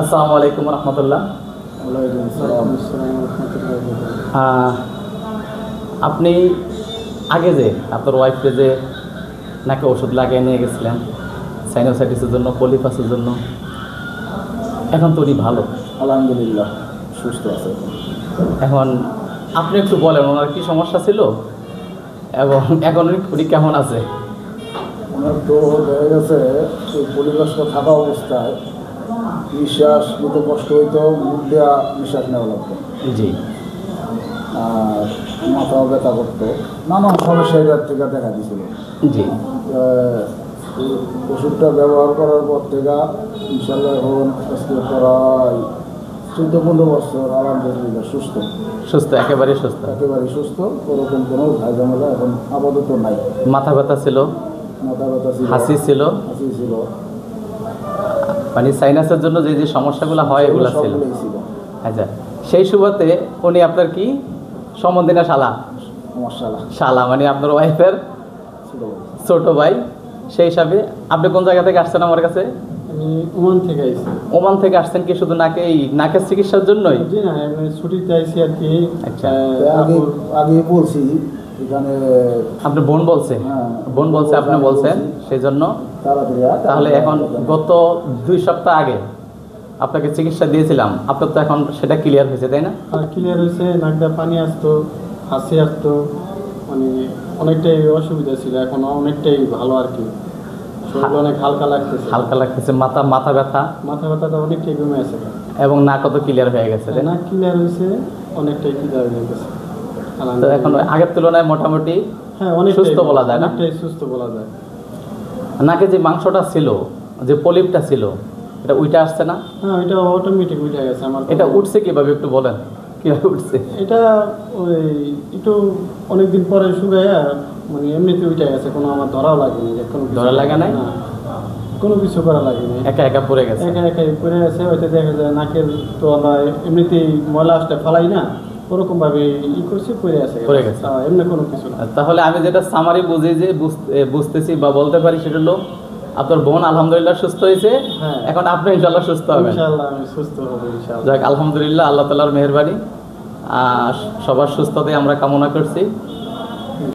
আসসালামু আলাইকুম রহমতুল্লাহ। আপনি আগে যে আপনার ওয়াইফকে যে নাকি ওষুধ লাগিয়ে নিয়ে গেছিলেন সাইনোসাইটিসের জন্য, পলিপাসের জন্য, এখন তো উনি ভালো, আলহামদুলিল্লাহ সুস্থ আছে। এখন আপনি একটু বলেন ওনার কী সমস্যা ছিল এবং এখন উনি কেমন আছে? ওনার তো দেখা গেছে এই পরিবেশটা থাকা অবস্থায় নিঃশ্বাস নিতে কষ্ট হইতো, মুখ দেওয়া নিঃশ্বাস নেওয়া লাগতো, জি, আর মাথাও ব্যথা করতো, নানান সমস্যা এটার থেকে দেখা দিয়েছিল। জি, এই ওষুধটা ব্যবহার করার পর থেকে ইনশাল্লাহ এখন আজকে প্রায় 14-15 বছর আলহামদুলিল্লাহ সুস্থ, সুস্থ, একেবারে সুস্থ, একেবারে সুস্থ। ওরকম কোনো ঝামেলা এখন আপাতত নাই। মাথা ব্যথা ছিল, মাথা ব্যথা ছিল, হাসি ছিল, হাসি ছিল, মানে সাইনাসের জন্য যে যে সমস্যাগুলো হয় এগুলো ছিল। সবগুলোই ছিল। আচ্ছা, সেই সুবাদে উনি আপনার কি সম্বন্ধী না শালা? আমার শালা, শালা মানে আপনার ওয়াইফের ছিল। ছোট ভাই। সেই হিসাবে আপনি কোন জায়গা থেকে আসছেন আমার কাছে? আমি ওমান থেকে আইছি। ওমান থেকে আসছেন কি শুধু নাকের চিকিৎসার জন্যই? জি না, আমি ছুটিতে আইছি আর কি। আচ্ছা, আগে বলছি এখানে আপনার বোন বলছে? হ্যাঁ, বোন বলছে, আপনি বলছেন, সেই জন্য। তাড়াতাড়ি তাহলে এখন গত 2 সপ্তাহ আগে আপনাকে চিকিৎসা দিয়েছিলাম, আপনার তো এখন সেটা ক্লিয়ার হয়েছে, তাই না? ক্লিয়ার হয়েছে, নাক দিয়ে পানি আসতো, হাসি আসতো, মানে অনেকটাই অসুবিধা ছিল, এখন অনেকটাই ভালো আর কি। শরীর অনেক হালকা লাগতেছে, হালকা লাগতেছে, মাথা ব্যথা মাথা ব্যথাটা অনেকটাই কমে আছে এবং নাক তো ক্লিয়ার হয়ে গেছে, তাই না? নাক ক্লিয়ার হয়েছে, অনেকটাই ক্লিয়ার হয়ে গেছে। তো এখন আগের তুলনায় মোটামুটি হ্যাঁ, অনেক সুস্থ বলা যায় না? অনেকটাই সুস্থ বলা যায়। নাকে যে মাংসটা ছিল, যে পলিপটা ছিল, এটা উইটা আসছে না? হ্যাঁ, এটা অটোমেটিক উঠে গেছে আমার। এটা উঠছে কিভাবে একটু বলেন, কিভাবে উঠছে? এটা ওই একটু অনেকদিন পরে শুকাইয়া মানে এমনিতে উঠে গেছে, কোনো আমার ধরাও লাগেনি। ধরা লাগে নাই? না, কোনো কিছু করা লাগেনি, একা একা পড়ে গেছে? একা একাই পড়ে গেছে। হয়তো দেখা যায় নাকের তো আমরা এমনিতেই ময়লা আসতে ফালাই না, ওরকমভাবে করছি, পড়ে গেছে। এমনি কোনো কিছু না। তাহলে আমি যেটা সামারি বুঝি, যে বুঝতেছি বা বলতে পারি, সেটা হলো আপনার বোন আলহামদুলিল্লাহ সুস্থ হয়েছে, হ্যাঁ। এখন আপনি ইনশাল্লাহ সুস্থ হবেন। ইনশাআল্লাহ আমি সুস্থ হব ইনশাআল্লাহ। যাক, আলহামদুলিল্লাহ, আল্লাহ তাআলার মেহেরবানি। সবার সুস্থতাই আমরা কামনা করছি।